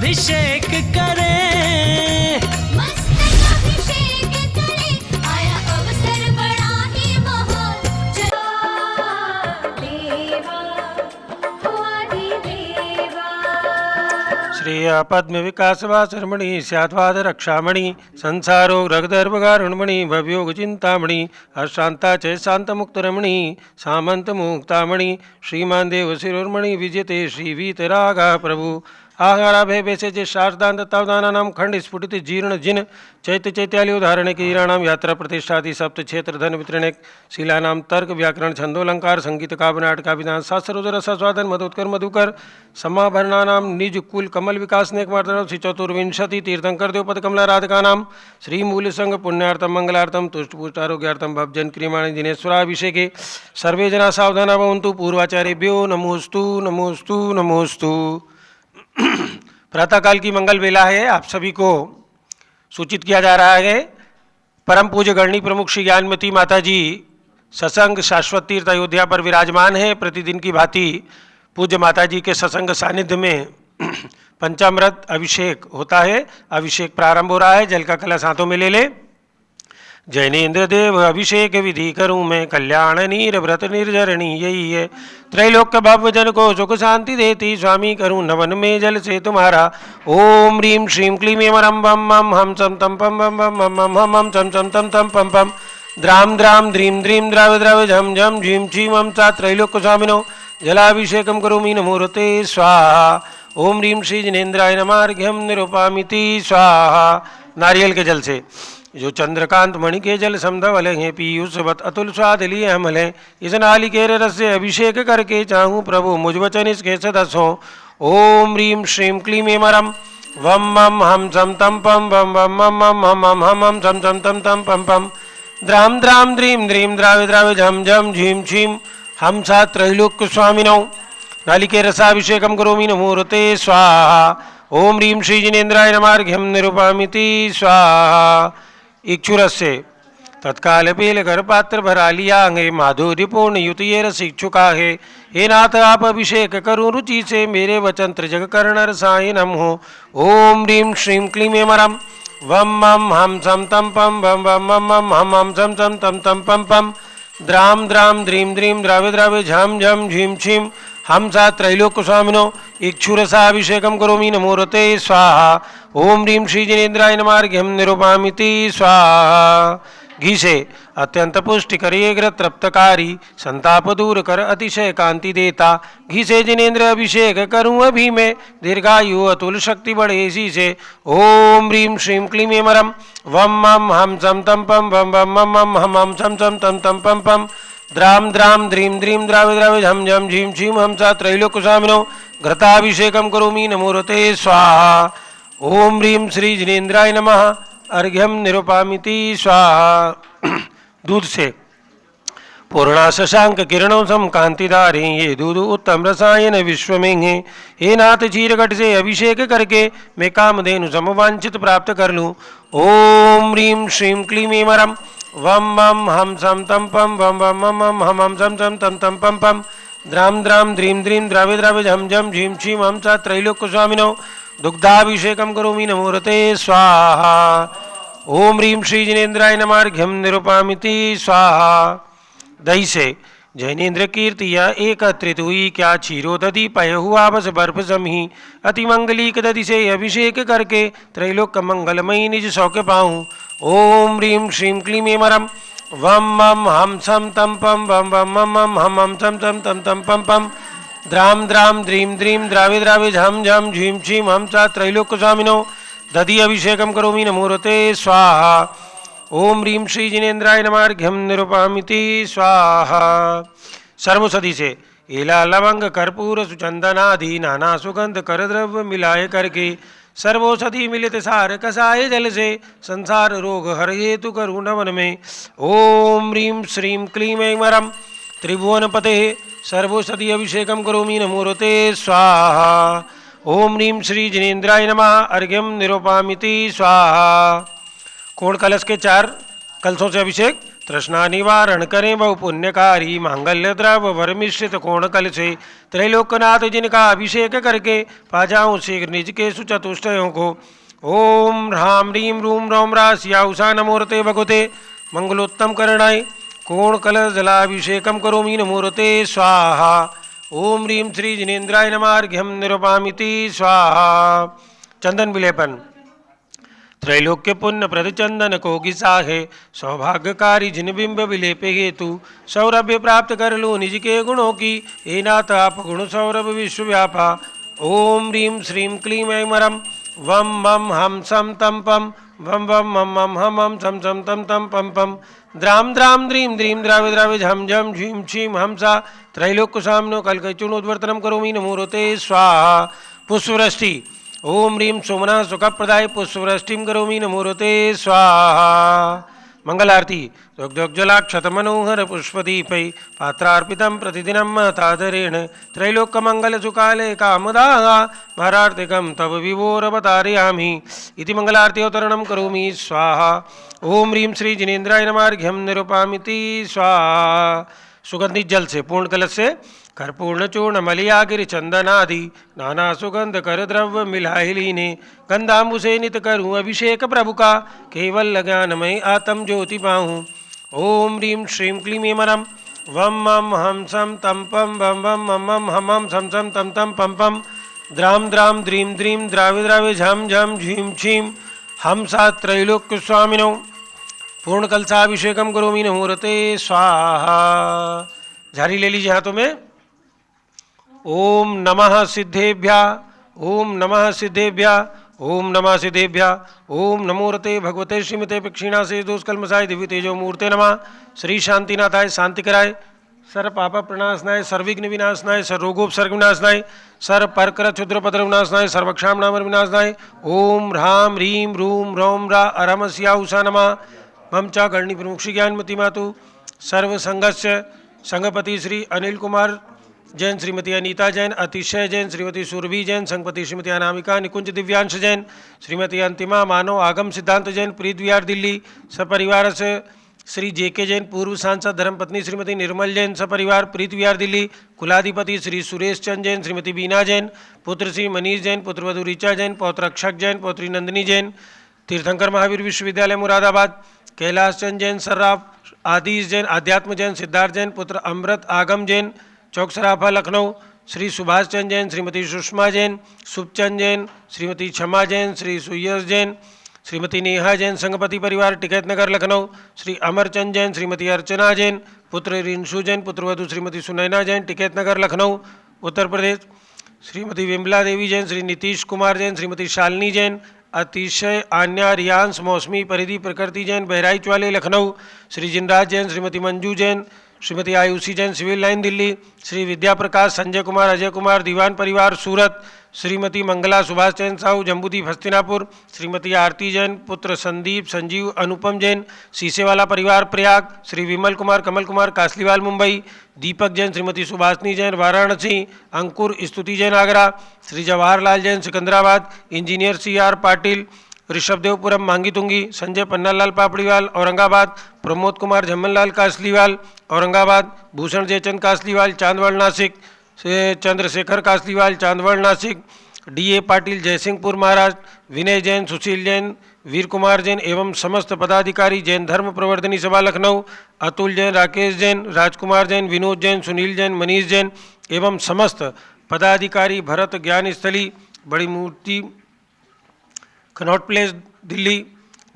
अभिषेक करें, मस्तक अभिषेक करें, आया अवसर बड़ा ही महान। देवा आदिदेवा। श्रेय पद्म विकासवा शर्मणि स्याद्वाद रक्षामणि संसारो रगदर्भगारुण्मणि भवयोग चिंतामणि अशांता च शांत मुक्त रमणि सामंत मुक्तामणि श्रीमान देव शिरोर्मणि विजयते श्री वीतरागा प्रभु आहारा भय वैसे जे शारदांत तवदानानाम खंड स्फुटित जीर्ण जिन चैत्य चैत्यालि उदाहरण कीराणाम यात्रा प्रतिष्ठादि सप्त क्षेत्र धन वितरण शिलानाम तर्क व्याकरण छंदोलंकार संगीत काव्य नाटका विधान शास्त्र रसास्वादन मधोत्कर मधुकर समाभरणानाम निज कुल कमल विकास नेक मार्तन श्री चतुर्विंशति तीर्थंकर देवपद कमला राधकानाम श्री मूल संघ पुण्यार्थम मंगलार्थम तुष्ट पुष्टारोग्यार्थम भवजन क्रियमाणि दिनेश्वराभिषेके सर्वे जना सावधाना भवन्तु पूर्वाचार्येभ्यो नमोस्तु नमोस्तु नमोस्तु। प्रातःकाल की मंगल वेला है, आप सभी को सूचित किया जा रहा है। परम पूज्य गणनी प्रमुख श्री ज्ञानमती माता जी सत्संग शाश्वत तीर्थ अयोध्या पर विराजमान है। प्रतिदिन की भांति पूज्य माता जी के सत्संग सानिध्य में पंचामृत अभिषेक होता है। अभिषेक प्रारंभ हो रहा है। जल का कलश हाथों में ले ले। जैनेन्द्र देव अभिषेक विधि करूं मैं, कल्याण नीर व्रत निर्जरणी यही है। त्रैलोक्य भव जन को सुख शांति देती, स्वामी करूं नवन में जल से तुम्हारा। ओम ह्रीं श्रीं क्लीं ऐं रं बम मम हम सम तम पम बम बम मम मम हम हम सम सम तम तम पम पम द्राम द्राम ध्रीं द्रीं द्राव द्राव झम झम झीं छीं हम सा त्रैलोक्य स्वामिनो जलाभिषेकम करोमि नमोरते स्वाहा। ओम ह्रीं श्री जिनेन्द्राय नमः अर्घ्यं निरूपामिति स्वाहा। नारियल के जल से जो चंद्रकांत मणि के जल समधवल हैं, पीयूषवत अतुल स्वाद लिए अमल हैं। इस नालिकेर रस से अभिषेक करके चाहूँ प्रभु मुझ वचन इसके सदस्य हों। ओम ह्रीं श्रीं क्लीं ऐं रं वम मम हम सम तम पम बम बम मम मम हम हम हम हम सम सम तम तम पम पम द्राम द्राम ध्रीं द्रीं द्रावे द्रावे झम झम झीं छीं हम सा त्रैलोक्य स्वामिनौ नालिके रसाभिषेकम करोमि नमोरते स्वाहा। ओम ह्रीं श्री जिनेन्द्राय नमः अर्घ्यं निरूपामिति स्वाहा। इक्षुरस से तत्काल पेल कर पात्र भरा लिया है, माधुर्य पूर्ण युति रस इच्छुका है। हे नाथ आप अभिषेक करूं रुचि से, मेरे वचन त्रिजग कर्ण रसायनम हो। ओम ह्रीं श्रीं क्लीं ऐं रं वम मम हम सम तम पम बम बम मम मम हम हम सम सम तम तम पम पम द्राम द्राम ध्रीं द्रीं द्रावे द्रावे झम झम झीं छीं हम सा त्रैलोक्य स्वामिनो इक्षुरसाभिषेकम करोमि नमोरते स्वाहा। ओम ह्रीं श्री जिनेन्द्राय नमः अर्घ्यं निरूपामिति स्वाहा। घी से अत्यंत पुष्टिकर एग्र तृप्तकारी, संताप दूर कर अतिशय कांति देता। घी से जिनेन्द्र अभिषेक करूं अभी मैं, दीर्घायु अतुल शक्ति बढ़े इसी से। ओम ह्रीं श्रीं क्लीं ऐं रं वम मम हम सम तम पम बम बम मम मम हम हम सम सम तम तम पम पम द्राम द्राम ध्रीं द्रीं द्रावे द्रावे झम झम झीं छीं हम सा त्रैलोक्य स्वामिनो घृताभिषेकम करोमि नमोरते स्वाहा। ओम ह्रीं श्री जिनेन्द्राय नमः अर्घ्यं निरूपामिति स्वाहा। दूध से पूर्णा शशांक किरणों सम कांतिदारे, ये दूध उत्तम रसायन विश्व में है। हे नाथ चीरघट से अभिषेक करके मैं कामधेनु समवांछित प्राप्त कर लूँ। ओम ह्रीं श्रीं क्लीं ऐं रं वम मम हम सम तम पम बम बम मम मम हम हम सम सम तम तम पम पम द्राम द्राम ध्रीं द्रीं द्रावे द्रावे झम झम झीं छीं हम सा त्रैलोक्य स्वामिनो दुग्धाभिषेकम करोमि नमोरते स्वाहा। ओम ह्रीं श्री जिनेन्द्राय नमः अर्घ्यं निरूपामिति स्वाहा। दही से जैनेन्द्र कीर्तिया एकत्रित हुई, क्या क्षीरो दधि पय हुआ बस बर्फ समही। अति मंगलीक दधि से अभिषेक करके त्रैलोक्य मंगलमयी निज सौख्य पाऊँ। ओम ह्रीं श्रीं क्लीं ऐं रं वम मम हम सम तम पम बम बम मम मम हम हम सम सम तम तम पम पम द्राम द्राम ध्रीं द्रीं द्रावे द्रावे झम झम झीं छीं हम सा त्रैलोक्य स्वामिनो दधि अभिषेकम करोमि नमोरते स्वाहा। ओम ह्रीं श्री जिनेन्द्राय नमः अर्घ्यं निरूपामिति स्वाहा। सर्वसधि से एला लवंग कर्पूर सुचंदनादि नाना सुगंध कर द्रव्य मिलाए करके सर्वौषधि मिलित सार कसाय जल से संसार रोग हर हेतु करु नवन में। ओम ह्रीं श्रीं क्लीं ऐं रं त्रिभुवन पते सर्वौषधि अभिषेकम करोमि नमोरते स्वाहा। ओम ह्रीं श्री जिनेन्द्राय नमः अर्घ्यं निरूपामिति स्वाहा। कोण कलश के 4 कलशों से अभिषेक तृष्णा निवारण करें बहु पुण्यकारी, मांगल्य द्रव वर मिश्रित कोण कल से, त्रैलोकनाथ जिनका अभिषेक करके पा जाऊं शीघ्र निज के सुचतुष्टयों को। ओम ह्रां ह्रीं रूम रौम रा सिया उषा नमोरते भगवते मंगलोत्तम करणाय, कोण कल जलाभिषेकम करोमि नमोरते स्वाहा। ओम ह्रीं श्री जिनेन्द्राय नमार्घ्यम निरुपामिति स्वाहा। चंदन विलेपन। त्रैलोक्य पुण्य प्रद चंदन को गिसा है, सौभाग्यकारी जिन बिंब विलेप हेतु, सौरभ्य प्राप्त कर लो निज के गुणों की, हे नाथ आप गुण सौरभ विश्वव्यापा। ओम ह्रीं श्रीं क्लीं ऐं मरम वम मम हम सम तम पम वम वम मम मम हम हम सम सम तम तम पम पम, द्राम द्राम द्रीं द्रीं द्रावे द्रावे झम झम झीं छीं हमसा, त्रैलोक्य सामनो कलकचुणोद्वर्तनम करोमि नमोरते स्वाहा। पुष्पवृष्टि। ओम ह्रीं सोमना सुखप्रदाय पुष्पवृष्टिं करोमि नमोरते स्वाहा। मंगल आरती। दुग्धोज्ज्वलाक्षत मनोहर पुष्पदीपै पात्रार्पितं प्रतिदिनं महतादरेण, त्रैलोक्यमंगल सुकाले कामदाः भारार्तिकं तव विभोरवतारयामि इति मंगलारती अवतरणं करोमि स्वाहा। ओम ह्रीं श्री जिनेन्द्राय नमार्घ्यं निरुपामिति स्वाहा। सुगंधित जल से पूर्ण कलश से कर्पूर्ण चूर्ण मलियागिरि चंदनादि नाना सुगंध कर द्रव्य मिलाहि लीने, गंधाम्बु से नित करूँ अभिषेक प्रभु का, केवल ज्ञानमय आत्म ज्योति पाहूँ। ओम ह्रीं श्रीं क्लीं ऐं मरम वम मम हम सम तम पम वम वम मम मम हम हम सम सम तम तम पम पम, द्राम द्राम द्रीं द्रीं द्रावे द्रावे झम झम झीं छीं हमसा, त्रैलोक्य स्वामिनो पूर्ण कलशाभिषेकम करोमि नमोरते स्वाहा। झारी ले लीजिए हाथों में। ओम नमः सिद्धेभ्या, ओम नमः सिद्धेभ्या, ओम नमः सिद्धेभ्या, ओम नमोरते भगवते श्रीमते पक्षिणा से दोषकल्मषाय दिव्य तेजो मूर्ते नमः। श्री शांतिनाथाय शांति कराय, सर्व पाप प्रणाशनाय, सर्विघ्न विनाशनाय, सर्वरोगोपसर्ग विनाशनाय, सर्व परकर क्षुद्रपत्र विनाशनाय, सर्वक्षाम नाम विनाशनाय। ओम ह्रां ह्रीं रूम रौम रा अरमस्या उषा नमः। मम च गणनी प्रमुख ज्ञानमती मातु सर्व संघस्य संघपति श्री अनिल कुमार जैन, श्रीमती अनीता जैन, अतिशय जैन, श्रीमती सुरभि जैन, संघपति श्रीमती अनामिका निकुंज दिव्यांश जैन, श्रीमती अंतिमा मानव आगम सिद्धांत जैन, प्रीत विहार दिल्ली सपरिवार से श्री जेके जैन, पूर्व सांसद धर्मपत्नी श्रीमती निर्मल जैन सपरिवार प्रीत विहार दिल्ली, कुलाधिपति श्री सुरेश चंद जैन, श्रीमती बीना जैन, पुत्र श्री मनीष जैन, पुत्रवधु ऋचा जैन, पौत्र अक्षक जैन, पौत्री नंदिनी जैन, तीर्थंकर महावीर विश्वविद्यालय मुरादाबाद, कैलाश चंद जैन सर्राफ, आदिश जैन, आध्यात्म जैन, सिद्धार्थ जैन, पुत्र अमृत आगम जैन, चौक सराफा लखनऊ, श्री सुभाष चंद जैन, श्रीमती सुषमा जैन, शुभचंद जैन, श्रीमती क्षमा जैन, श्री सुयस जैन, श्रीमती नेहा जैन, संघपति परिवार टिकैत नगर लखनऊ, श्री अमरचंद जैन, श्रीमती अर्चना जैन, पुत्र रिंशु जैन, पुत्रवधु श्रीमती सुनैना जैन, टिकैत नगर लखनऊ उत्तर प्रदेश, श्रीमती विमला देवी जैन, श्री नीतीश कुमार जैन, श्रीमती शालिनी जैन, अतिशय आन्या रियांश मौसमी परिधि प्रकृति जैन, बहराइच वाले लखनऊ, श्री जिनराज जैन, श्रीमती मंजू जैन, श्रीमती आयुषी जैन, सिविल लाइन दिल्ली, श्री विद्या प्रकाश, संजय कुमार, अजय कुमार, दीवान परिवार सूरत, श्रीमती मंगला सुभाष जैन साहू, जम्बूदीप हस्तिनापुर, श्रीमती आरती जैन, पुत्र संदीप, संजीव, अनुपम जैन, सीसेवाला परिवार प्रयाग, श्री विमल कुमार, कमल कुमार, कासलीवाल मुंबई, दीपक Jain, Shrimati Subhashini Jain, Varanasi, Ankur Stuti Jain Agra, Shri Jawaharlal Jain, Secunderabad, engineer CR Patil, Rishabhdevpuram Mangitungi, Sanjay Pannalal Papdiwal Aurangabad, Pramod Kumar Jhammanlal Kasliwal Aurangabad, Bhushan Jaichand Kasliwal Chandwad Nashik, Chandrashekhar Kasliwal Chandwad Nashik, DA Patil Jaysingpur Maharashtra, Vinay Jain, Sushil Jain, Veer Kumar Jain एवं समस्त पदाधिकारी जैन धर्म प्रवर्धनी सभा लखनऊ, अतुल जैन, राकेश जैन, राजकुमार जैन, विनोद जैन, सुनील जैन, मनीष जैन एवं समस्त पदाधिकारी भरत ज्ञान स्थली बड़ी मूर्ति कनॉट प्लेस दिल्ली,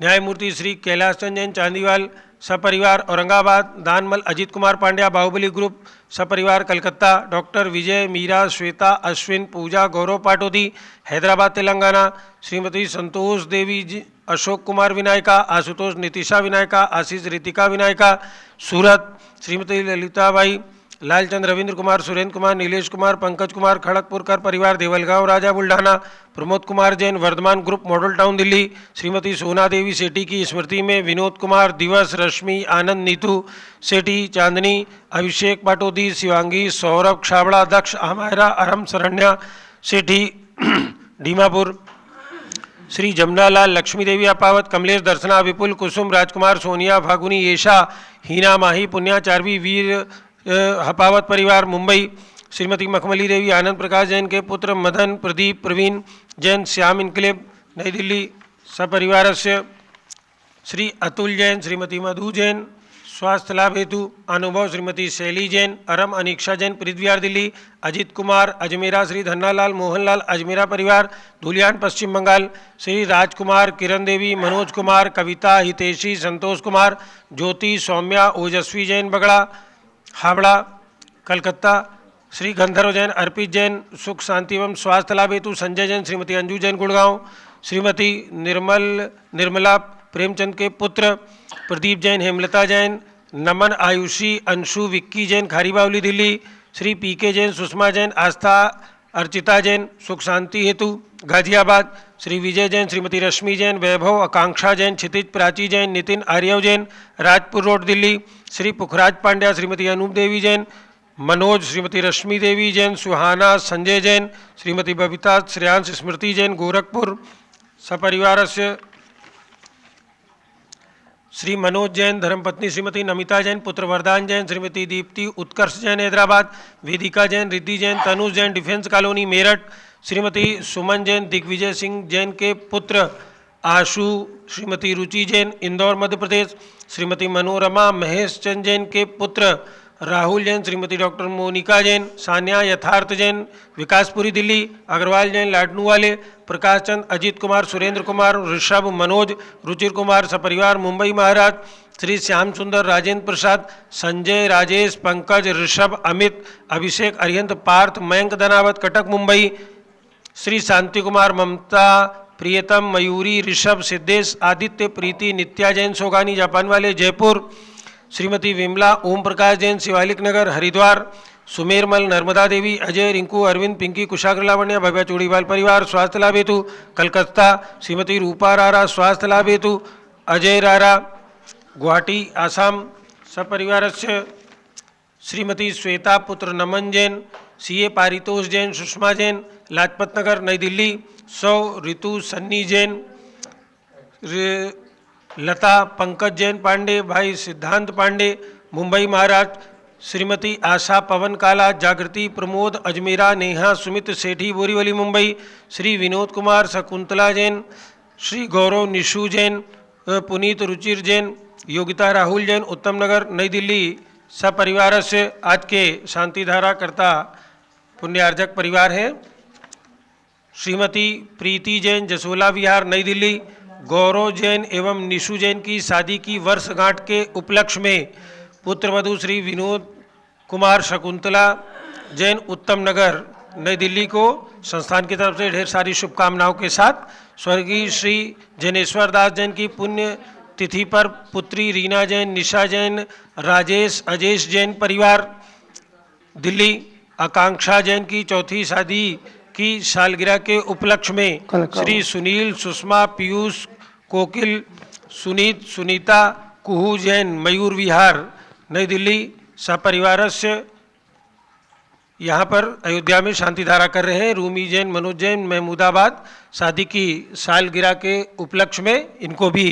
न्यायमूर्ति श्री कैलाश चंद जैन चांदीवाल सपरिवार औरंगाबाद, दानमल अजीत कुमार पांड्या बाहुबली ग्रुप सपरिवार कलकत्ता, डॉक्टर विजय, मीरा, श्वेता, अश्विन, पूजा, गौरव पाटोदी हैदराबाद तेलंगाना, श्रीमती संतोष देवी जी, अशोक कुमार विनायका, आशुतोष नितिशा विनायका, आशीष रितिका विनायका सूरत, श्रीमती ललिताबाई, लालचंद, रविंद्र कुमार, सुरेंद्र कुमार, नीलेश कुमार, पंकज कुमार खड़गपुरकर परिवार Deulgaon Raja Buldhana, Pramod Kumar Jain Vardhaman group model town Delhi, Shrimati Sona Devi सेठी की स्मृति में विनोद कुमार, दिवस, रश्मि, आनंद, नीतू सेठी, चांदनी, अभिषेक पाटोदी, शिवांगी, सौरभ छाबड़ा, दक्ष, अमायरा, अरम, शरण्या सेठी, डीमापुर, श्री जमुनालाल लक्ष्मी देवी अपावत, कमलेश दर्शना विपुल कुसुम राजकुमार सोनिया फागुनी येशा हीना माही पुण्या चारवी वीर हपावत परिवार मुंबई। श्रीमती मखमली देवी आनंद प्रकाश जैन के पुत्र मदन प्रदीप प्रवीण जैन श्याम इनकलेब नई दिल्ली सपरिवारस्य। श्री अतुल जैन श्रीमती मधु जैन स्वास्थ्य लाभ हेतु अनुभव श्रीमती शैली जैन अरम अनीक्षा जैन पृथ्वीहार दिल्ली। अजित कुमार अजमेरा श्री धन्नालाल मोहनलाल अजमेरा परिवार धुलियान पश्चिम बंगाल। श्री राजकुमार किरण देवी मनोज कुमार कविता हितेशी संतोष कुमार ज्योति सौम्या ओजस्वी जैन बगड़ा हावड़ा कलकत्ता। श्री गंधर्व जैन अर्पित जैन सुख शांति एवं स्वास्थ्य लाभ हेतु संजय जैन श्रीमती अंजू जैन गुड़गांव। श्रीमती निर्मला प्रेमचंद के पुत्र प्रदीप जैन हेमलता जैन नमन आयुषी अंशु विक्की जैन खारीबावली दिल्ली। श्री पीके जैन सुषमा जैन आस्था अर्चिता जैन सुख शांति हेतु गाजियाबाद। श्री विजय जैन श्रीमती रश्मि जैन वैभव आकांक्षा जैन क्षितिज प्राची जैन नितिन आर्यव जैन राजपुर रोड दिल्ली। श्री पुखराज पांड्या श्रीमती अनूप देवी जैन मनोज श्रीमती रश्मि देवी जैन सुहाना संजय जैन श्रीमती बबीता श्रेयांश स्मृति जैन गोरखपुर सपरिवारस्य। श्री मनोज जैन धर्मपत्नी श्रीमती नमिता जैन पुत्र वरदान जैन श्रीमती दीप्ति उत्कर्ष जैन हैदराबाद। वेदिका जैन रिद्धि जैन तनुज जैन डिफेंस कॉलोनी मेरठ। श्रीमती सुमन जैन दिग्विजय सिंह जैन के पुत्र आशु श्रीमती रुचि जैन इंदौर मध्य प्रदेश। श्रीमती मनोरमा महेश चंद जैन के पुत्र राहुल जैन श्रीमती डॉक्टर मोनिका जैन सान्या यथार्थ जैन विकासपुरी दिल्ली। अग्रवाल जैन लाडनू वाले। प्रकाश चंद अजीत कुमार सुरेंद्र कुमार ऋषभ मनोज रुचिर कुमार सपरिवार मुंबई महाराष्ट्र। श्री श्याम सुंदर राजेंद्र प्रसाद संजय राजेश पंकज ऋषभ अमित अभिषेक अरिहंत पार्थ मयंक धनावत कटक मुंबई। श्री शांति कुमार ममता प्रियतम मयूरी ऋषभ सिद्धेश आदित्य प्रीति नित्या जैन सोगानी जापान वाले जयपुर। श्रीमती विमला ओम प्रकाश जैन शिवालिक नगर हरिद्वार। सुमेरमल नर्मदा देवी अजय रिंकू अरविंद पिंकी कुशाग्र लावण्य भव्या चूड़ीवाल परिवार स्वास्थ्य लाभ हेतु कलकत्ता। श्रीमती रूपा रारा स्वास्थ्य लाभ हेतु अजय रारा गुवाहाटी आसाम सपरिवारस्य। श्रीमती श्वेता पुत्र नमन जैन सीए पारितोष जैन सुषमा जैन लाजपत नगर नई दिल्ली। सौ ऋतु सन्नी जैन लता पंकज जैन पांडे भाई सिद्धांत पांडे मुंबई महाराष्ट्र। श्रीमती आशा पवन काला जागृति प्रमोद अजमेरा नेहा सुमित सेठी बोरीवली मुंबई। श्री विनोद कुमार शकुंतला जैन श्री गौरव निशु जैन पुनीत रुचिर जैन योगिता राहुल जैन उत्तम नगर नई दिल्ली सपरिवार से। आज के शांतिधारा कर्ता पुण्यार्जक परिवार हैं श्रीमती प्रीति जैन जसोला विहार नई दिल्ली। गौरव जैन एवं निशु जैन की शादी की वर्षगांठ के उपलक्ष्य में पुत्रवधू श्री विनोद कुमार शकुंतला जैन उत्तम नगर नई दिल्ली को संस्थान की तरफ से ढेर सारी शुभकामनाओं के साथ स्वर्गीय श्री जनेश्वर दास जैन की पुण्य तिथि पर पुत्री रीना जैन निशा जैन राजेश अजेश जैन परिवार दिल्ली। आकांक्षा जैन की चौथी शादी की सालगिरह के उपलक्ष्य में श्री सुनील सुषमा पीयूष कोकिल सुनीत सुनीता कुहू जैन मयूर विहार नई दिल्ली सपरिवारस्य यहाँ पर अयोध्या में शांतिधारा कर रहे हैं। रूमी जैन मनोज जैन महमूदाबाद शादी की सालगिरह के उपलक्ष्य में इनको भी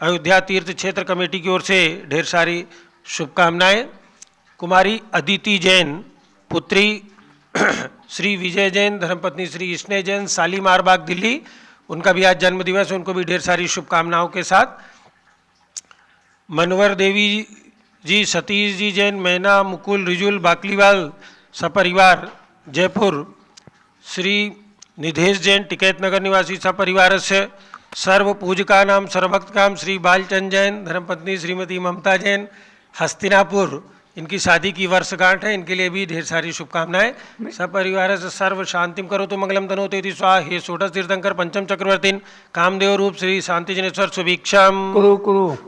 अयोध्या तीर्थ क्षेत्र कमेटी की ओर से ढेर सारी शुभकामनाएं। कुमारी अदिति जैन पुत्री श्री विजय जैन धर्मपत्नी श्री स्नेह जैन शालीमार बाग दिल्ली, उनका भी आज जन्म दिवस है, उनको भी ढेर सारी शुभकामनाओं के साथ। मनवर देवी जी सतीश जी जैन मैना मुकुल रिजुल बाकलीवाल सपरिवार जयपुर। श्री निधेश जैन टिकैत नगर निवासी सपरिवार से। सर्व पूजका नाम सर्वभक्त काम श्री बालचंद जैन धर्मपत्नी श्रीमती ममता जैन हस्तिनापुर, इनकी शादी की वर्षगांठ है, इनके लिए भी ढेर सारी शुभकामनाएं। सपरिवार से सर्व शांतिम करो तो मंगलम तनोते स्वाहा। हे षोडश तीर्थंकर पंचम चक्रवर्तीन कामदेव रूप श्री शांति जनेश्वर सुभिक्षम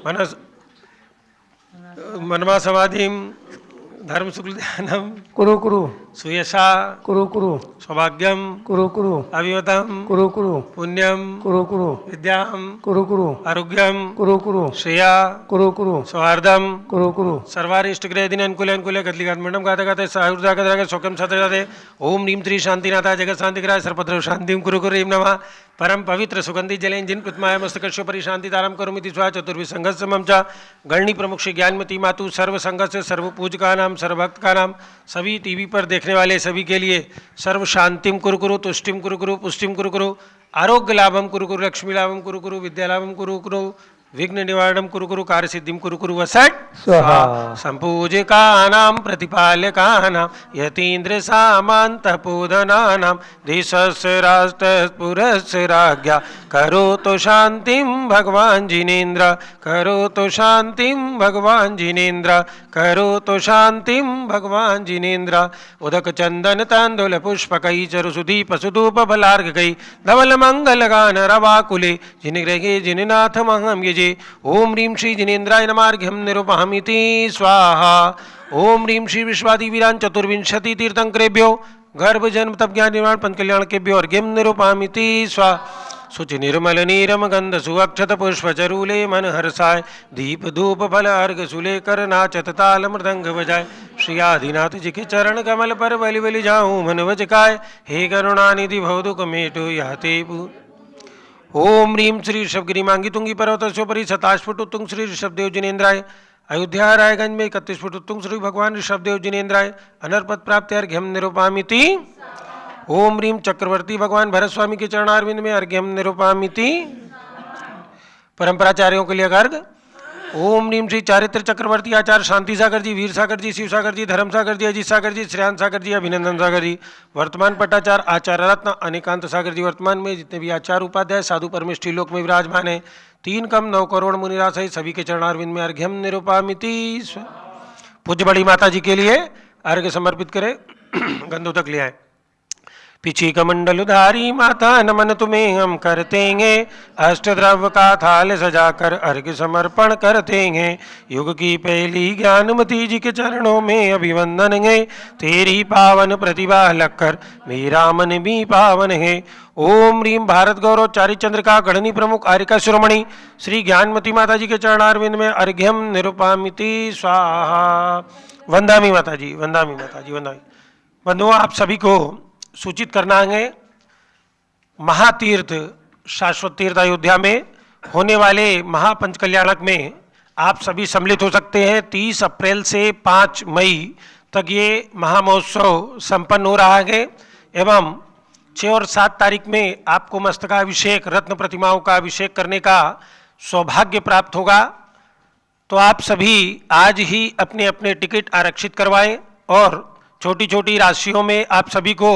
मनस मनमा समाधिम धर्म शुक्ल ध्यानम कुरु कुरु सुयशा कुरु कुरु सौभाग्यम कुरु कुरु अभिमतम कुरु कुरु पुण्यम कुरु कुरु विद्याम कुरु कुरु आरोग्यम कुरु कुरु श्रेया कुरु कुरु सौहार्दम कुरु कुरु सर्वारिष्ट ग्रह दिन अनुकूल अनुकूल गदलिघात मंडम गाते गाते साहुर्दा गदरागे शोकम सतराते ओम नीम त्रि शांतिनाथा जगत शांतिग्राय सर्वत्र शांतिम कुरु कुरु नमः। परम पवित्र सुगंधि जलेन जिन प्रतिमाय मस्तकस्योपरि शांति तारम करोमि स्वा चतुर्भि संघर्ष मम च गणनी प्रमुख श्री ज्ञानमती मातु सर्व संघर्ष सर्व पूजका नाम सर्व भक्त का नाम। सभी टीवी पर देखने वाले सभी के लिए सर्व शांतिम कुरु कुरु तुष्टिम कुरु कुरु पुष्टिम कुरु कुरु आरोग्य लाभम कुरु कुरु लक्ष्मी लाभम कुरु कुरु विद्या लाभम कुरु कुरु विघ्न निवारणम कुरु कुरु कार्य सिद्धिम कुरु कुरु वसट स्वाहा। संपूजकानां प्रतिपालकानां यतीन्द्र सामन्तपूदनानां देशस्य राष्ट्रपुरस्य राज्ञा करोतु शान्तिं भगवान् जिनेन्द्र करोतु शान्तिं भगवान् जिनेन्द्र करोतु शान्तिं भगवान् जिनेन्द्र। उदक चंदन तांदूल पुष्पकै चरुसुदीप सुधूप फलार्घकै धवल मंगल गान रवाकुले जिनग्रहे जिननाथ महं यजे। ओम ह्रीं श्री जिनेन्द्राय नमार्घ्यं निरूपहामिति स्वाहा। ओम ह्रीं श्री विश्वादिवीरान् चतुर्विंशति तीर्थंकरेभ्यो गर्भ जन्म तप ज्ञान निर्माण पंच कल्याण केभ्यो अर्घ्यं निरूपहामिति स्वाहा। शुचि निर्मल नीरम गंध सुअक्षत पुष्प चरूले मन हर्षाय दीप धूप फल अर्घ सुलेकर नाचत ताल मृदंग बजाय। श्री आदिनाथ जी के चरण कमल पर बलि बलि जाऊं मन वचकाय हे करुणानिधि भवदुख मेटो याते। ओम ह्रीं श्री ऋषभगिरी मांगी तुंगी पर्वतस्योपरि 27 फुट उत्तुंग श्री ऋषभदेव जिनेन्द्राय। अयोध्या रायगंज में 31 फुट उत्तुंग श्री भगवान ऋषभदेव जिनेन्द्राय अनर्पद प्राप्ति अर्घ्यम निरूपहामिति। ओम ह्रीं चक्रवर्ती भगवान भरत स्वामी के चरणारविंद में अर्घ्यम निरूपहामिति। परंपराचार्यों के लिए अर्घ। ओम ह्रीं श्री चारित्र चक्रवर्ती आचार्य शांति सागर जी, वीर सागर जी, शिव सागर जी, धर्म सागर जी, अजीत सागर जी, श्रेयांश सागर जी, अभिनंदन सागर जी, वर्तमान पट्टाचार्य आचार्य रत्न अनिकांत सागर जी। वर्तमान में जितने भी आचार्य उपाध्याय साधु परमेष्ठी लोक में विराजमान है 3 कम 9 करोड़ मुनिराज सहित सभी के चरणारविंद में अर्घ्यम निरूपहामिति। पूज्य बड़ी माता जी के लिए अर्घ्य समर्पित करें। गंधोदक ले आए। पिछी कमंडलधारी माता नमन तुम्हें हम करतेंगे अष्टद्रव्य का थाल सजाकर अर्घ्य समर्पण करतेंगे। युग की पहली ज्ञानमती जी के चरणों में अभिवंदन है तेरी पावन प्रतिभा लगकर मेरा मन भी पावन है। ओम ह्रीं भारत गौरव चारी चंद्र का गणनी प्रमुख आर्यका शिरोमणि श्री ज्ञानमती माता जी के चरणारविंद में अर्घ्यम निरूपहामिति स्वाहा। वंदामी माता जी, वंदामी माता जी, वंदामी। बंधुओं, आप सभी को सूचित करना है महातीर्थ शाश्वत तीर्थ अयोध्या में होने वाले महापंच कल्याणक में आप सभी सम्मिलित हो सकते हैं। 30 अप्रैल से 5 मई तक ये महामहोत्सव संपन्न हो रहा है एवं 6 और 7 तारीख में आपको मस्तकाभिषेक रत्न प्रतिमाओं का अभिषेक करने का सौभाग्य प्राप्त होगा। तो आप सभी आज ही अपने अपने टिकट आरक्षित करवाएं और छोटी छोटी राशियों में आप सभी को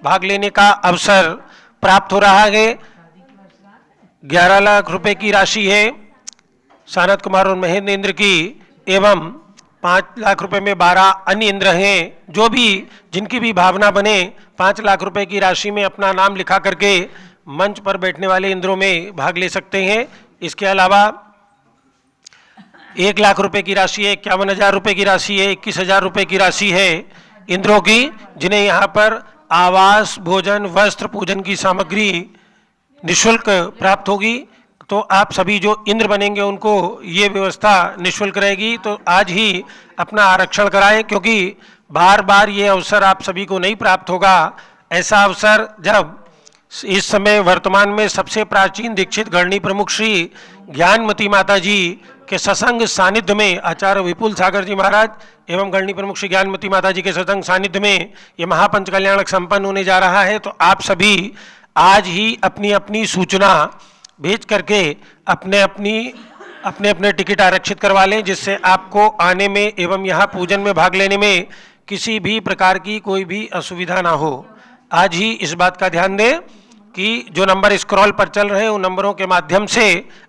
भाग लेने का अवसर प्राप्त हो रहा है। 11 लाख रुपए की राशि है सानत कुमार और महेंद्र इंद्र की एवं 5 लाख रुपए में 12 अन्य इंद्र हैं। जो भी जिनकी भी भावना बने 5 लाख रुपए की राशि में अपना नाम लिखा करके मंच पर बैठने वाले इंद्रों में भाग ले सकते हैं। इसके अलावा 1 लाख रुपए की राशि है, 51,000 रुपए की राशि है, 21,000 रुपए की राशि है इंद्रों की, जिन्हें यहाँ पर आवास भोजन वस्त्र पूजन की सामग्री निःशुल्क प्राप्त होगी। तो आप सभी जो इंद्र बनेंगे उनको ये व्यवस्था निःशुल्क रहेगी। तो आज ही अपना आरक्षण कराएं क्योंकि बार बार ये अवसर आप सभी को नहीं प्राप्त होगा। ऐसा अवसर जब इस समय वर्तमान में सबसे प्राचीन दीक्षित गणनी प्रमुख श्री ज्ञानमती माता जी के सत्संग सानिध्य में आचार्य विपुल सागर जी महाराज एवं गणनी प्रमुख श्री ज्ञानमती माता जी के सत्संग सानिध्य में ये महापंच कल्याणक संपन्न होने जा रहा है। तो आप सभी आज ही अपनी अपनी सूचना भेज करके अपने अपने टिकट आरक्षित करवा लें, जिससे आपको आने में एवं यहाँ पूजन में भाग लेने में किसी भी प्रकार की कोई भी असुविधा ना हो। आज ही इस बात का ध्यान दें कि जो नंबर स्क्रॉल पर चल रहे हैं उन नंबरों के माध्यम से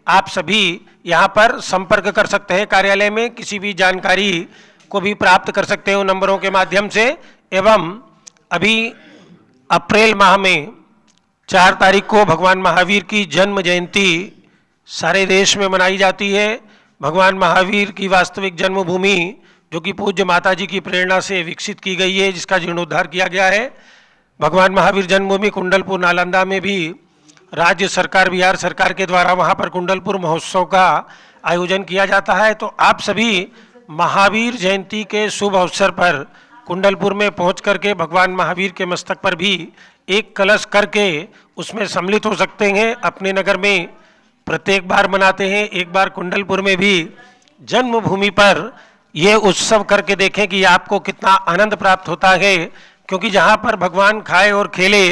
आप सभी यहाँ पर संपर्क कर सकते हैं। कार्यालय में किसी भी जानकारी को भी प्राप्त कर सकते हैं उन नंबरों के माध्यम से। एवं अभी अप्रैल माह में 4 तारीख को भगवान महावीर की जन्म जयंती सारे देश में मनाई जाती है। भगवान महावीर की वास्तविक जन्मभूमि जो कि पूज्य माता जी की प्रेरणा से विकसित की गई है, जिसका जीर्णोद्धार किया गया है। भगवान महावीर जन्मभूमि कुंडलपुर नालंदा में भी राज्य सरकार बिहार सरकार के द्वारा वहाँ पर कुंडलपुर महोत्सव का आयोजन किया जाता है। तो आप सभी महावीर जयंती के शुभ अवसर पर कुंडलपुर में पहुँच करके भगवान महावीर के मस्तक पर भी एक कलश करके उसमें सम्मिलित हो सकते हैं। अपने नगर में प्रत्येक बार मनाते हैं, एक बार कुंडलपुर में भी जन्मभूमि पर ये उत्सव करके देखें कि आपको कितना आनंद प्राप्त होता है, क्योंकि जहाँ पर भगवान खाए और खेले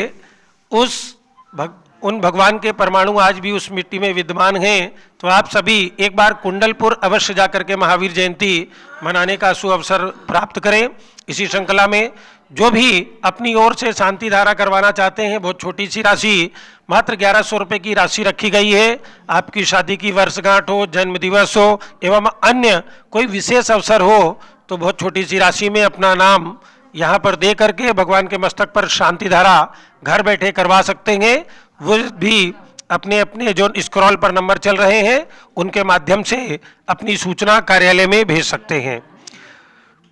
उन भगवान के परमाणु आज भी उस मिट्टी में विद्यमान हैं। तो आप सभी एक बार कुंडलपुर अवश्य जाकर के महावीर जयंती मनाने का सुअवसर प्राप्त करें। इसी श्रृंखला में जो भी अपनी ओर से शांति धारा करवाना चाहते हैं, बहुत छोटी सी राशि, मात्र 1100 रुपये की राशि रखी गई है। आपकी शादी की वर्षगांठ हो, जन्मदिवस हो एवं अन्य कोई विशेष अवसर हो तो बहुत छोटी सी राशि में अपना नाम यहाँ पर दे करके भगवान के मस्तक पर शांति धारा घर बैठे करवा सकते हैं। वो भी अपने अपने जो स्क्रॉल पर नंबर चल रहे हैं उनके माध्यम से अपनी सूचना कार्यालय में भेज सकते हैं।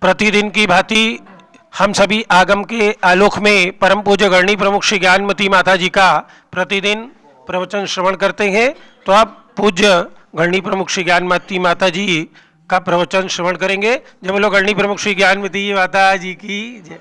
प्रतिदिन की भांति हम सभी आगम के आलोक में परम पूज्य गणनी प्रमुख श्री ज्ञानमती माता जी का प्रतिदिन प्रवचन श्रवण करते हैं। तो आप पूज्य गणनी प्रमुख श्री ज्ञानमती माता जी का प्रवचन श्रवण करेंगे। जब लोग गणनी प्रमुख श्री ज्ञानमती माता जी की जय।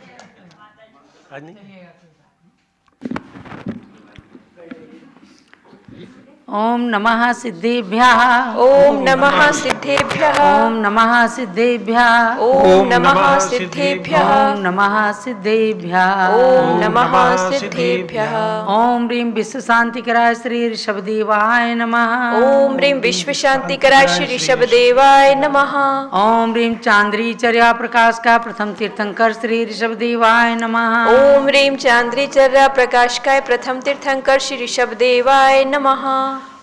ओम नमः सिद्धेभ्यः। ओम नमः सिद्धेभ्यः। ओम नमः सिद्धेभ्यः। ओम नमः सिद्धेभ्यः। ओम नमः सिद्धेभ्यः। ओम नमः सिद्धेभ्यः। ओम ह्रीं विश्व शांतिकराय श्री ऋषभदेवाय नमः। ओम ह्रीं विश्व शांतिकराय श्री ऋषभदेवाय नमः। ओम ह्रीं चांद्री चर्या प्रकाश का प्रथम तीर्थंकर श्री ऋषभदेवाय नमः। ओम ह्रीं चांद्री चर्या प्रकाशकाय प्रथम तीर्थंकर श्री ऋषभदेवाय नमः।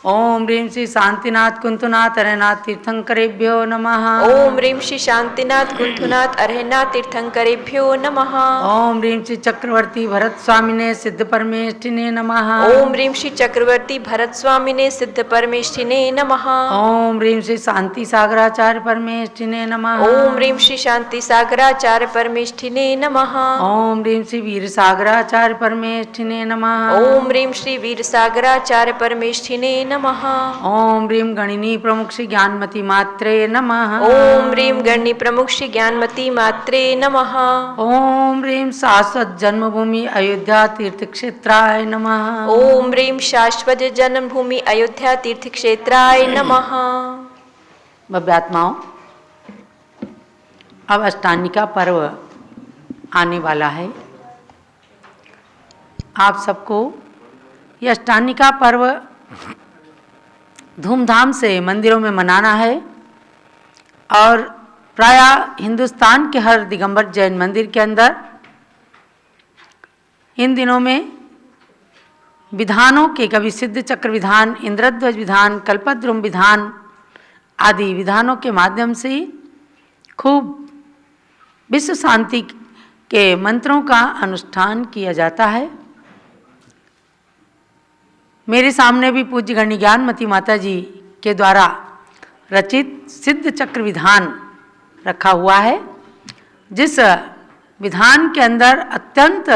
ओम ह्रीं श्री शांतिनाथ कुंतुनाथ अरहनाथ तीर्थंकरेभ्यो नमः। ओम ह्रीं श्री शांतिनाथ कुंथुनाथ अरहनाथ तीर्थंकरेभ्यो नमः। ओम ह्रीं श्री चक्रवर्ती भरत स्वामिने सिद्ध परमेष्ठिने नमः। ओम ह्रीं श्री चक्रवर्ती भरत स्वामिने सिद्ध परमेष्ठिने नमः। ओम ह्रीं श्री शांति सागराचार्य परमेष्ठिने नमः। ओम ह्रीं श्री शांति सागराचार्य परमेष्ठिने नमः। ओम ह्रीं श्री वीर सागराचार्य परमेष्ठिने नमः। ओम ह्रीं श्री वीर सागराचार्य परमेष्ठिने नमः। ओम ह्रीं गणिनी प्रमुख श्री ज्ञानमती मात्रे नमः। ओम ह्रीं गणनी प्रमुख श्री ज्ञानमती मात्रे नमः। ओम ह्रीं शाश्वत जन्मभूमि अयोध्या तीर्थ क्षेत्राय नमः। ओम ह्रीं शाश्वत जन्मभूमि अयोध्या तीर्थ क्षेत्राय नमः। भव्यात्माओं, अब अष्टानिका पर्व आने वाला है। आप सबको यह अष्टानिका पर्व धूमधाम से मंदिरों में मनाना है और प्रायः हिंदुस्तान के हर दिगंबर जैन मंदिर के अंदर इन दिनों में विधानों के कवि सिद्ध चक्र विधान, इंद्रध्वज विधान, कल्पद्रुम विधान आदि विधानों के माध्यम से खूब विश्व शांति के मंत्रों का अनुष्ठान किया जाता है। मेरे सामने भी पूज्य गणनी ज्ञानमती माता जी के द्वारा रचित सिद्ध चक्र विधान रखा हुआ है, जिस विधान के अंदर अत्यंत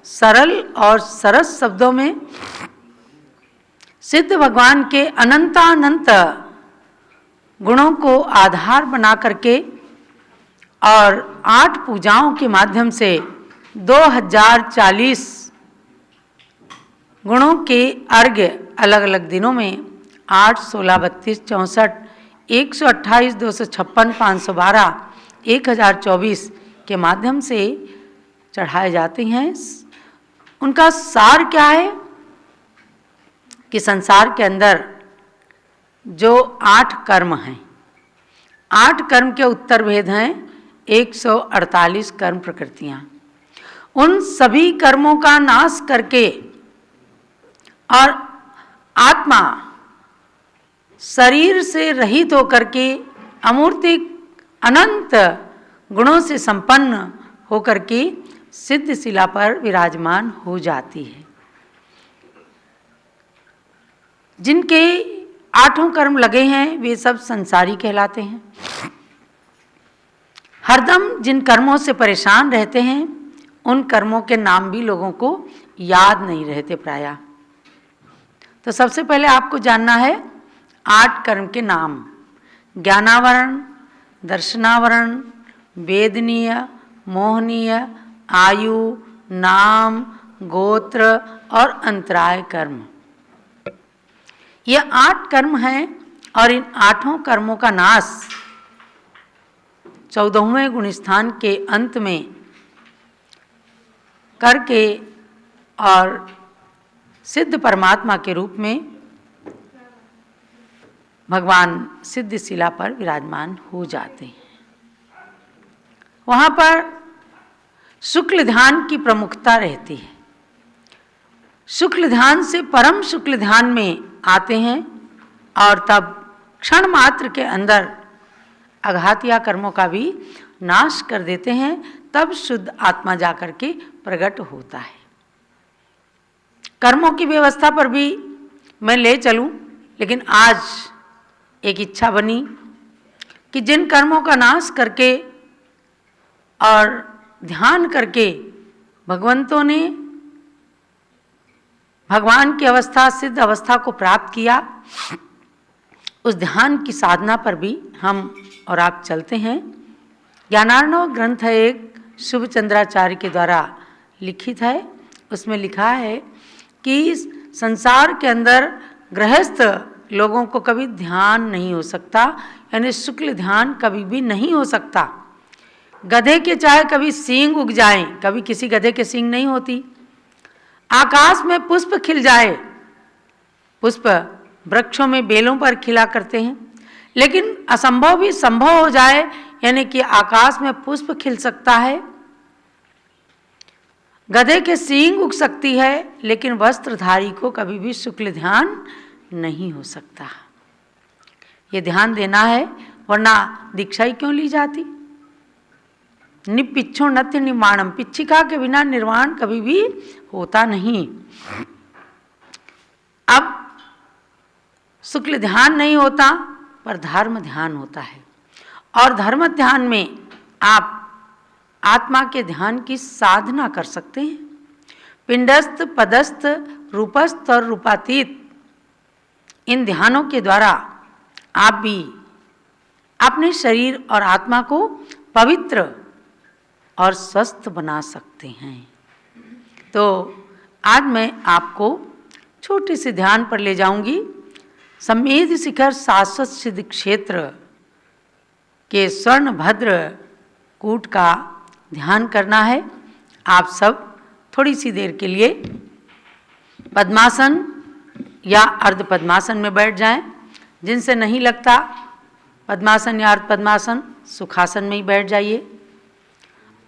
सरल और सरस शब्दों में सिद्ध भगवान के अनंतानंत गुणों को आधार बना करके और 8 पूजाओं के माध्यम से 2040 गुणों के अर्घ्य अलग अलग दिनों में 8, 16, 32, 64, 128, 256, 512, 1024 के माध्यम से चढ़ाए जाते हैं। उनका सार क्या है कि संसार के अंदर जो 8 कर्म हैं, 8 कर्म के उत्तर भेद हैं 148 कर्म प्रकृतियां। उन सभी कर्मों का नाश करके और आत्मा शरीर से रहित होकर के अमूर्तिक अनंत गुणों से संपन्न होकर के सिद्ध शिला पर विराजमान हो जाती है। जिनके 8 कर्म लगे हैं वे सब संसारी कहलाते हैं। हरदम जिन कर्मों से परेशान रहते हैं उन कर्मों के नाम भी लोगों को याद नहीं रहते प्रायः। तो सबसे पहले आपको जानना है 8 कर्म के नाम: ज्ञानावरण, दर्शनावरण, वेदनीय, मोहनीय, आयु, नाम, गोत्र और अंतराय कर्म। ये 8 कर्म हैं और इन 8 कर्मों का नाश 14वें गुण स्थान के अंत में करके और सिद्ध परमात्मा के रूप में भगवान सिद्ध शिला पर विराजमान हो जाते हैं। वहाँ पर शुक्ल ध्यान की प्रमुखता रहती है। शुक्ल ध्यान से परम शुक्ल ध्यान में आते हैं और तब क्षण मात्र के अंदर अघातिया कर्मों का भी नाश कर देते हैं। तब शुद्ध आत्मा जाकर के प्रकट होता है। कर्मों की व्यवस्था पर भी मैं ले चलूं, लेकिन आज एक इच्छा बनी कि जिन कर्मों का नाश करके और ध्यान करके भगवंतों ने भगवान की अवस्था, सिद्ध अवस्था को प्राप्त किया, उस ध्यान की साधना पर भी हम और आप चलते हैं। ज्ञानार्णव ग्रंथ है, एक शुभ चंद्राचार्य के द्वारा लिखित है। उसमें लिखा है कि संसार के अंदर गृहस्थ लोगों को कभी ध्यान नहीं हो सकता, यानी शुक्ल ध्यान कभी भी नहीं हो सकता। गधे के चाहे कभी सींग उग जाएं, कभी किसी गधे के सींग नहीं होती। आकाश में पुष्प खिल जाए, पुष्प वृक्षों में बेलों पर खिला करते हैं, लेकिन असंभव भी संभव हो जाए, यानी कि आकाश में पुष्प खिल सकता है, गधे के सींग उग सकती है, लेकिन वस्त्रधारी को कभी भी शुक्ल ध्यान नहीं हो सकता। ये ध्यान देना है, वरना दीक्षा ही क्यों ली जाती। निपिच्छो नत्य निर्माणम, पिच्छिका के बिना निर्वाण कभी भी होता नहीं। अब शुक्ल ध्यान नहीं होता, पर धर्म ध्यान होता है, और धर्म ध्यान में आप आत्मा के ध्यान की साधना कर सकते हैं। पिंडस्थ, पदस्थ, रूपस्थ और रूपातीत, इन ध्यानों के द्वारा आप भी अपने शरीर और आत्मा को पवित्र और स्वस्थ बना सकते हैं। तो आज मैं आपको छोटे से ध्यान पर ले जाऊंगी। सम्मेद शिखर शाश्वत सिद्ध क्षेत्र के स्वर्ण भद्र कूट का ध्यान करना है। आप सब थोड़ी सी देर के लिए पद्मासन या अर्ध पद्मासन में बैठ जाएं। जिनसे नहीं लगता पद्मासन या अर्ध पद्मासन, सुखासन में ही बैठ जाइए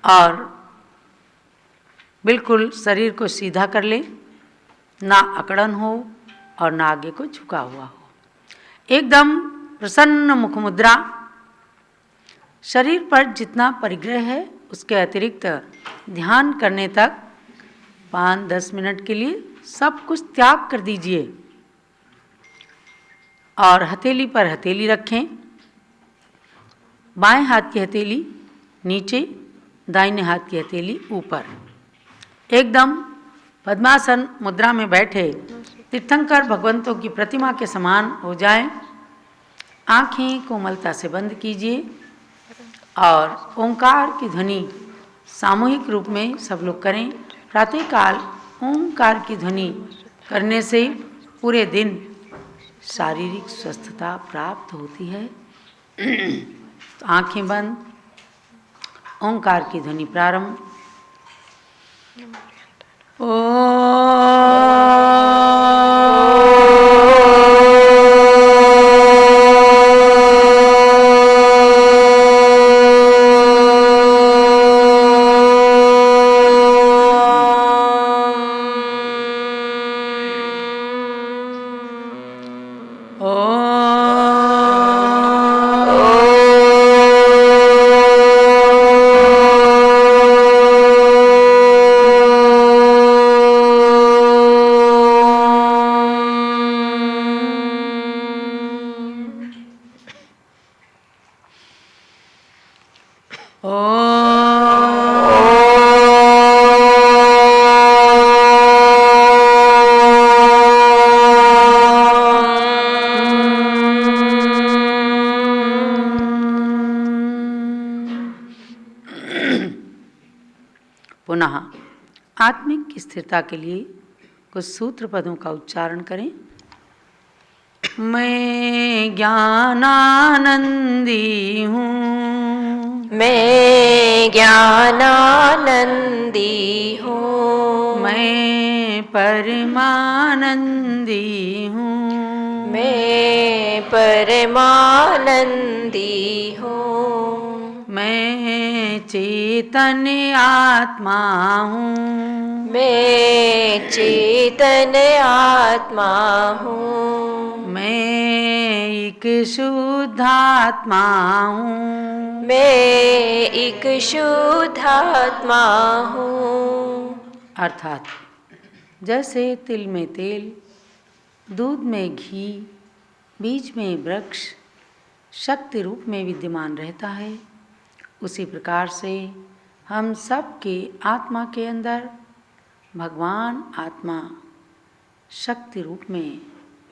और बिल्कुल शरीर को सीधा कर लें, ना अकड़न हो और ना आगे को झुका हुआ हो। एकदम प्रसन्न मुख मुद्रा। शरीर पर जितना परिग्रह है उसके अतिरिक्त ध्यान करने तक 5-10 मिनट के लिए सब कुछ त्याग कर दीजिए और हथेली पर हथेली रखें। बाएं हाथ की हथेली नीचे, दाहिने हाथ की हथेली ऊपर। एकदम पद्मासन मुद्रा में बैठे तीर्थंकर भगवंतों की प्रतिमा के समान हो जाएं। आँखें कोमलता से बंद कीजिए और ओंकार की ध्वनि सामूहिक रूप में सब लोग करें। प्रातःकाल ओंकार की ध्वनि करने से पूरे दिन शारीरिक स्वस्थता प्राप्त होती है। तो आँखें बंद, ओंकार की ध्वनि प्रारंभ। पुनः आत्मिक स्थिरता के लिए कुछ सूत्र पदों का उच्चारण करें। मैं ज्ञानानंदी हूँ, मैं ज्ञानानंदी हूँ, मैं परमानंदी हूँ, मैं परमानंदी हूँ, मैं चैतन्य आत्मा हूँ, मैं चेतन आत्मा हूँ, मैं एक शुद्ध आत्मा हूँ, मैं एक शुद्ध आत्मा हूँ। अर्थात जैसे तिल में तेल, दूध में घी, बीज में वृक्ष शक्ति रूप में विद्यमान रहता है, उसी प्रकार से हम सब के आत्मा के अंदर भगवान आत्मा शक्ति रूप में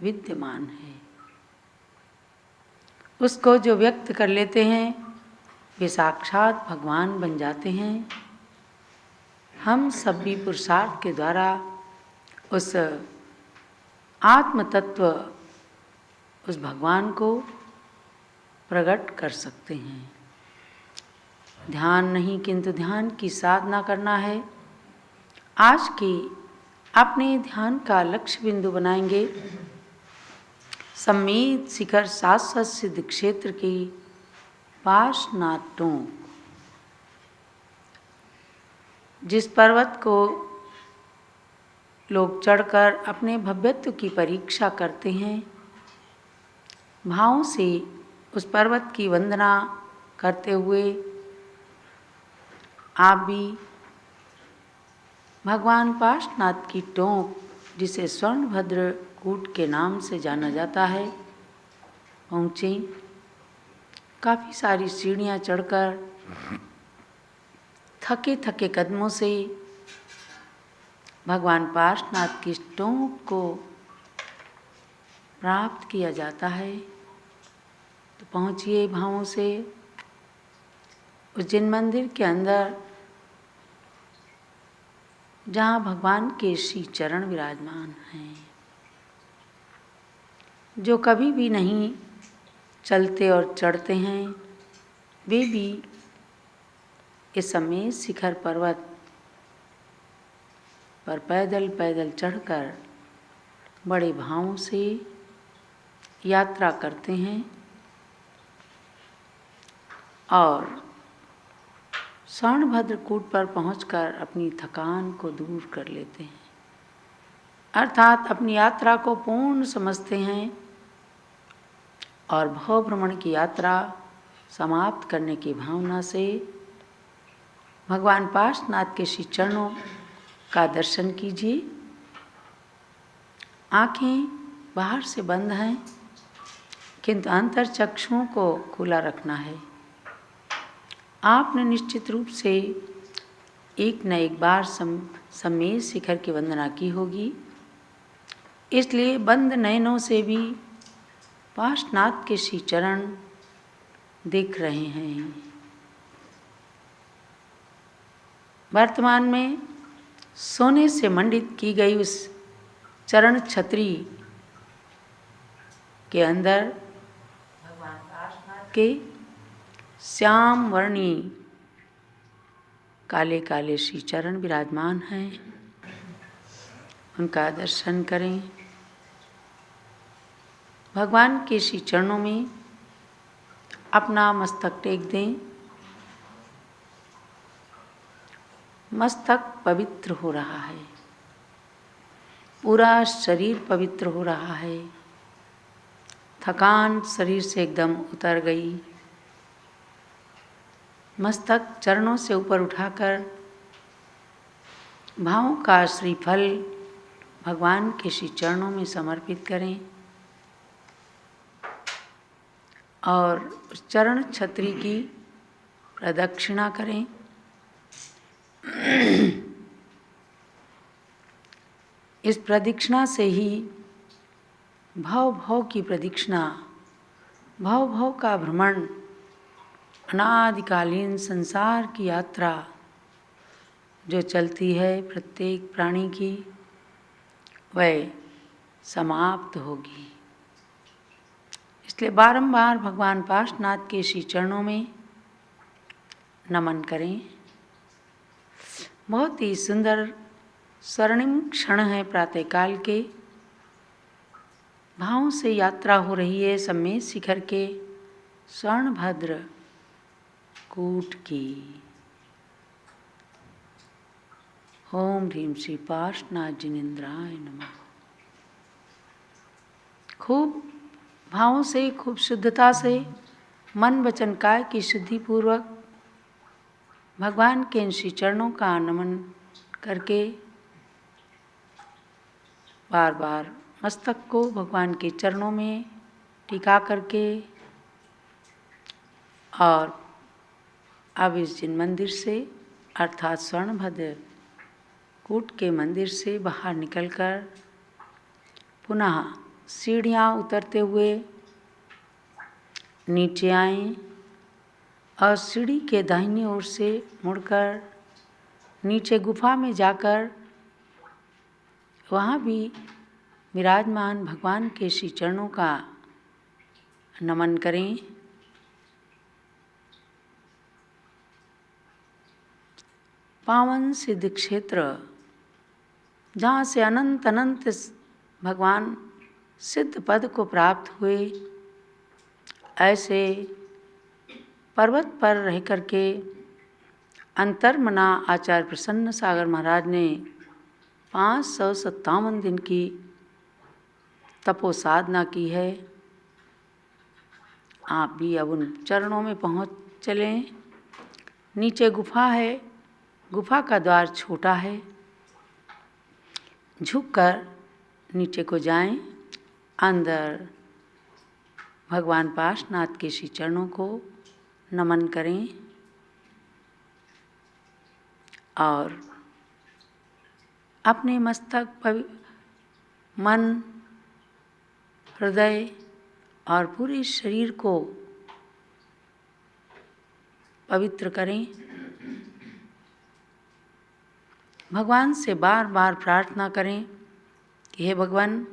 विद्यमान है। उसको जो व्यक्त कर लेते हैं वे साक्षात भगवान बन जाते हैं। हम सब भी पुरुषार्थ के द्वारा उस आत्म तत्व, उस भगवान को प्रकट कर सकते हैं। ध्यान नहीं किंतु ध्यान की साधना करना है। आज के अपने ध्यान का लक्ष्य बिंदु बनाएंगे सम्मेद शिखर शाश्वत सिद्ध क्षेत्र की पार्श्वनाथ टोंक। जिस पर्वत को लोग चढ़कर अपने भव्यत्व की परीक्षा करते हैं, भावों से उस पर्वत की वंदना करते हुए आप भी भगवान पार्श्वनाथ की टोंक, जिसे स्वर्णभद्र कूट के नाम से जाना जाता है, पहुँचे। काफ़ी सारी सीढ़ियाँ चढ़कर थके थके कदमों से भगवान पार्श्वनाथ की टोंक को प्राप्त किया जाता है। तो पहुँचिए भावों से उज्जैन मंदिर के अंदर, जहाँ भगवान के श्री चरण विराजमान हैं। जो कभी भी नहीं चलते और चढ़ते हैं, वे भी इस समय शिखर पर्वत पर पैदल पैदल चढ़कर बड़े भावों से यात्रा करते हैं और स्वर्णभद्र कूट पर पहुंचकर अपनी थकान को दूर कर लेते हैं, अर्थात अपनी यात्रा को पूर्ण समझते हैं और भव भ्रमण की यात्रा समाप्त करने की भावना से भगवान पार्श्वनाथ के श्री चरणों का दर्शन कीजिए। आँखें बाहर से बंद हैं, किंतु अंतर चक्षुओं को खुला रखना है। आपने निश्चित रूप से एक न एक बार सम्मेद शिखर की वंदना की होगी, इसलिए बंद नयनों से भी पार्श्वनाथ के श्री चरण दिख रहे हैं। वर्तमान में सोने से मंडित की गई उस चरण छतरी के अंदर भगवान पार्श्वनाथ के श्याम वर्णी काले काले श्री चरण विराजमान हैं। उनका दर्शन करें। भगवान के श्री चरणों में अपना मस्तक टेक दें। मस्तक पवित्र हो रहा है, पूरा शरीर पवित्र हो रहा है, थकान शरीर से एकदम उतर गई। मस्तक चरणों से ऊपर उठाकर भावों का श्रीफल भगवान के श्री चरणों में समर्पित करें और उस चरण छतरी की प्रदक्षिणा करें। इस प्रदक्षिणा से ही भव भव की प्रदक्षिणा, भव भव का भ्रमण, अनादिकालीन संसार की यात्रा जो चलती है प्रत्येक प्राणी की, वह समाप्त होगी। इसलिए बारंबार भगवान पार्श्वनाथ के श्री चरणों में नमन करें। बहुत ही सुंदर स्वर्णिम क्षण है प्रातःकाल के। भावों से यात्रा हो रही है सम्मेद शिखर के स्वर्णभद्र कूट की। ओम ह्रीम श्री पार्श्वनाथ जिनेन्द्राय नमः। खूब भावों से, खूब शुद्धता से, मन वचन काय की शुद्धि पूर्वक भगवान के इन श्री चरणों का नमन करके बार बार मस्तक को भगवान के चरणों में टिका करके और अब इस जिन मंदिर से अर्थात स्वर्णभद्र कूट के मंदिर से बाहर निकलकर पुनः सीढ़ियाँ उतरते हुए नीचे आएं और सीढ़ी के दाहिनी ओर से मुड़कर नीचे गुफा में जाकर वहाँ भी विराजमान भगवान के श्री चरणों का नमन करें। पावन सिद्ध क्षेत्र जहाँ से अनंत अनंत भगवान सिद्ध पद को प्राप्त हुए, ऐसे पर्वत पर रह करके अंतर्मना आचार्य प्रसन्न सागर महाराज ने 557 दिन की तपो साधना की है। आप भी अब उन चरणों में पहुँच चलें। नीचे गुफा है, गुफा का द्वार छोटा है, झुककर नीचे को जाएं, अंदर भगवान पार्श्वनाथ के श्री चरणों को नमन करें और अपने मस्तक, मन, हृदय और पूरे शरीर को पवित्र करें। भगवान से बार बार प्रार्थना करें कि हे भगवान,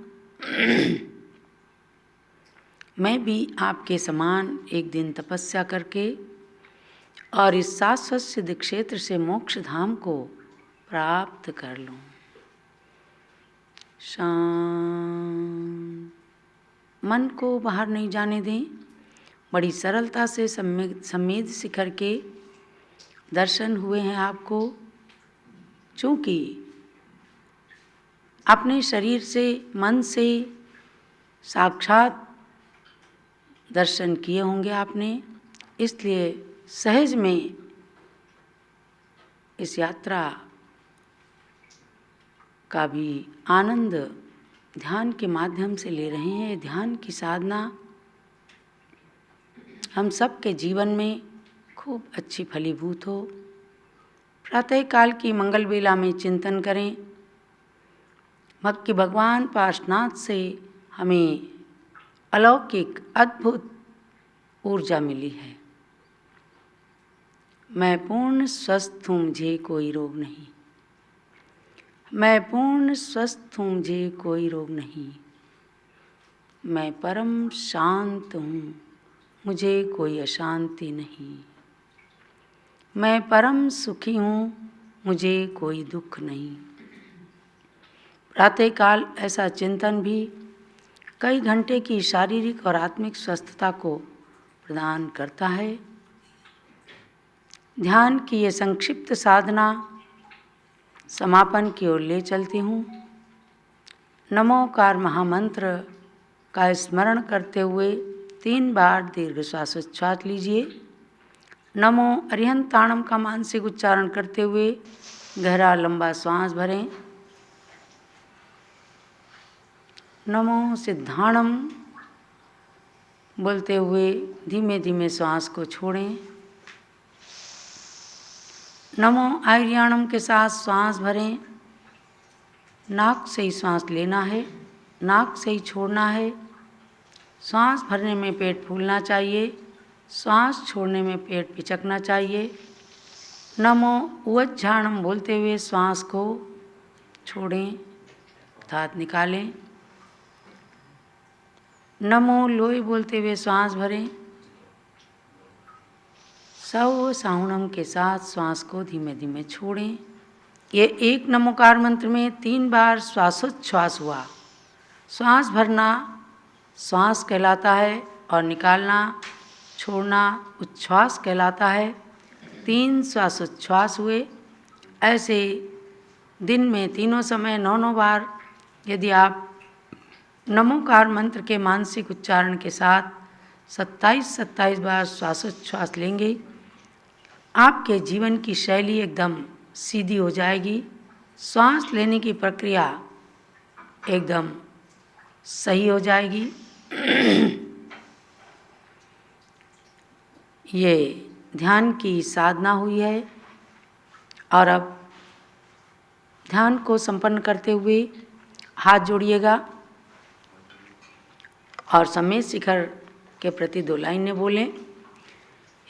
मैं भी आपके समान एक दिन तपस्या करके और इस शाश्वत सिद्ध क्षेत्र से मोक्ष धाम को प्राप्त कर लूं। शांत मन को बाहर नहीं जाने दें। बड़ी सरलता से सम्मेद शिखर के दर्शन हुए हैं आपको। चूँकि अपने शरीर से, मन से साक्षात दर्शन किए होंगे आपने, इसलिए सहज में इस यात्रा का भी आनंद ध्यान के माध्यम से ले रहे हैं। ध्यान की साधना हम सब के जीवन में खूब अच्छी फलीभूत हो। प्रातःकाल की मंगल बेला में चिंतन करें कि भगवान पार्श्वनाथ से हमें अलौकिक अद्भुत ऊर्जा मिली है। मैं पूर्ण स्वस्थ हूँ, मुझे कोई रोग नहीं। मैं पूर्ण स्वस्थ हूँ, मुझे कोई रोग नहीं। मैं परम शांत हूँ, मुझे कोई अशांति नहीं। मैं परम सुखी हूँ, मुझे कोई दुख नहीं। प्रातःकाल ऐसा चिंतन भी कई घंटे की शारीरिक और आत्मिक स्वस्थता को प्रदान करता है। ध्यान की ये संक्षिप्त साधना समापन की ओर ले चलती हूँ। नमोकार महामंत्र का स्मरण करते हुए 3 बार दीर्घ श्वासोच्छ्वास लीजिए। नमो अरिहंताणम का मानसिक उच्चारण करते हुए गहरा लंबा श्वास भरें। नमो सिद्धाणम बोलते हुए धीमे धीमे श्वास को छोड़ें। नमो आर्याणम के साथ श्वास भरें। नाक से ही श्वास लेना है, नाक से ही छोड़ना है। श्वास भरने में पेट फूलना चाहिए, श्वास छोड़ने में पेट पिचकना चाहिए। नमो उज्झाणम बोलते हुए श्वास को छोड़ें अर्थात निकालें। नमो लोई बोलते हुए श्वास भरें। सव साहुणम के साथ श्वास को धीमे धीमे छोड़ें। ये एक नमोकार मंत्र में 3 बार श्वासोच्छ्वास हुआ। श्वास भरना श्वास कहलाता है और निकालना छोड़ना उच्छ्वास कहलाता है। 3 श्वासोच्छ्वास हुए। ऐसे दिन में तीनों समय 9-9 बार यदि आप नमोकार मंत्र के मानसिक उच्चारण के साथ 27-27 बार श्वासोच्छ्वास लेंगे, आपके जीवन की शैली एकदम सीधी हो जाएगी। श्वास लेने की प्रक्रिया एकदम सही हो जाएगी। ये ध्यान की साधना हुई है और अब ध्यान को संपन्न करते हुए हाथ जोड़िएगा और समेत शिखर के प्रति 2 लाइनें बोलें।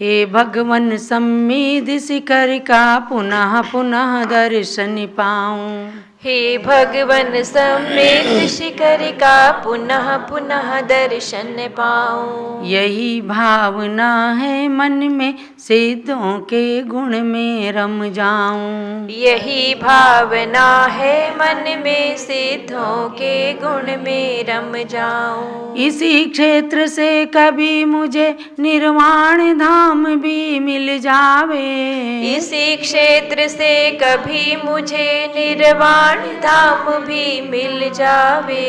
हे भगवन सम्मेद शिखर का पुनः पुनः दर्शन पाऊं। हे भगवन सम्मेद शिखर का पुनः पुनः दर्शन पाऊं। यही भावना है मन में सिद्धों के गुण में रम जाऊं। यही भावना है मन में सिद्धों के गुण में रम जाऊं। इसी क्षेत्र से कभी मुझे निर्वाण धाम भी मिल जावे। इसी क्षेत्र से कभी मुझे निर्वाण धाम भी मिल जावे।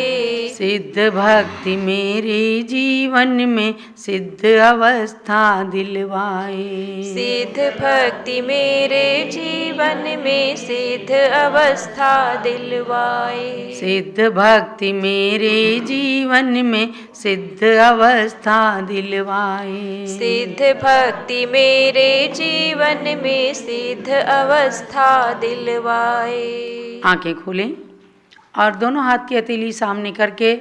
सिद्ध भक्ति मेरे जीवन में सिद्ध अवस्था दिलवाए। सिद्ध भक्ति मेरे जीवन में सिद्ध अवस्था दिलवाए। सिद्ध भक्ति मेरे जीवन में सिद्ध अवस्था दिलवाए। सिद्ध भक्ति मेरे जीवन में सिद्ध अवस्था दिलवाए। आंखें खोलें और दोनों हाथ की हथेली सामने करके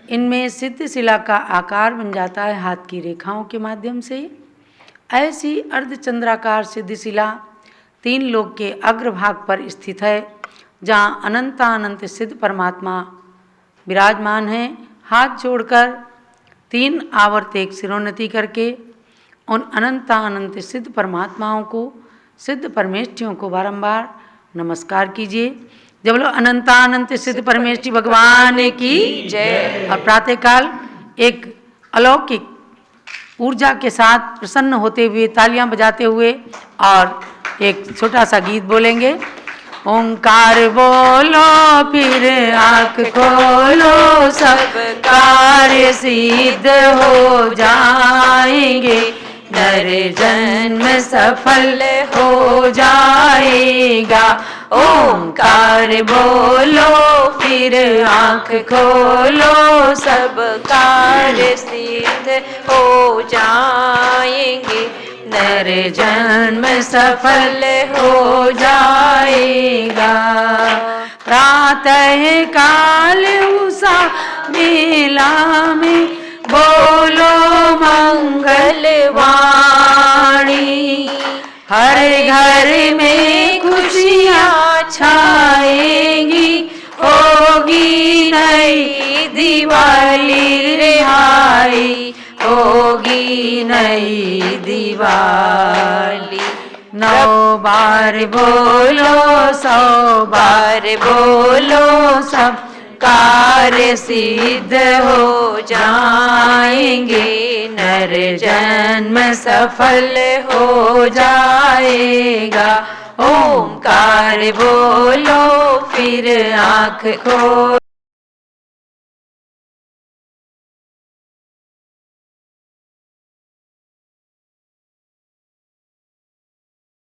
इनमें सिद्ध शिला का आकार बन जाता है हाथ की रेखाओं के माध्यम से। ऐसी अर्धचंद्राकार सिद्ध शिला 3 लोक के अग्रभाग पर स्थित है, जहाँ अनंतानंत सिद्ध परमात्मा विराजमान है। हाथ जोड़कर 3 आवर्त एक सिरोन्नति करके उन अनंतानंत सिद्ध परमात्माओं को, सिद्ध परमेष्ठियों को बारंबार नमस्कार कीजिए। जब बोलो अनंतानंत सिद्ध परमेष्ठी भगवान की जय। और प्रातःकाल एक अलौकिक ऊर्जा के साथ प्रसन्न होते हुए तालियां बजाते हुए और एक छोटा सा गीत बोलेंगे। ओंकार बोलो फिर आँख खोलो, सब कार्य सिद्ध हो जाएंगे, नर जन्म सफल हो जाएगा। ओंकार बोलो फिर आँख खोलो, सब कार्य सिद्ध हो जाएंगे, नर जन्म सफल हो जाएगा। प्रातः काल उषा बेला में बोलो मंगलवाणी, हर घर में खुशियाँ छाएंगी, होगी नई दिवाली रिहाई, होगी नई दिवाली। 9 बार बोलो 100 बार बोलो, सब कार्य सिद्ध हो जाएंगे, नर जन्म सफल हो जाएगा। ओंकार बोलो फिर आँख खोलो।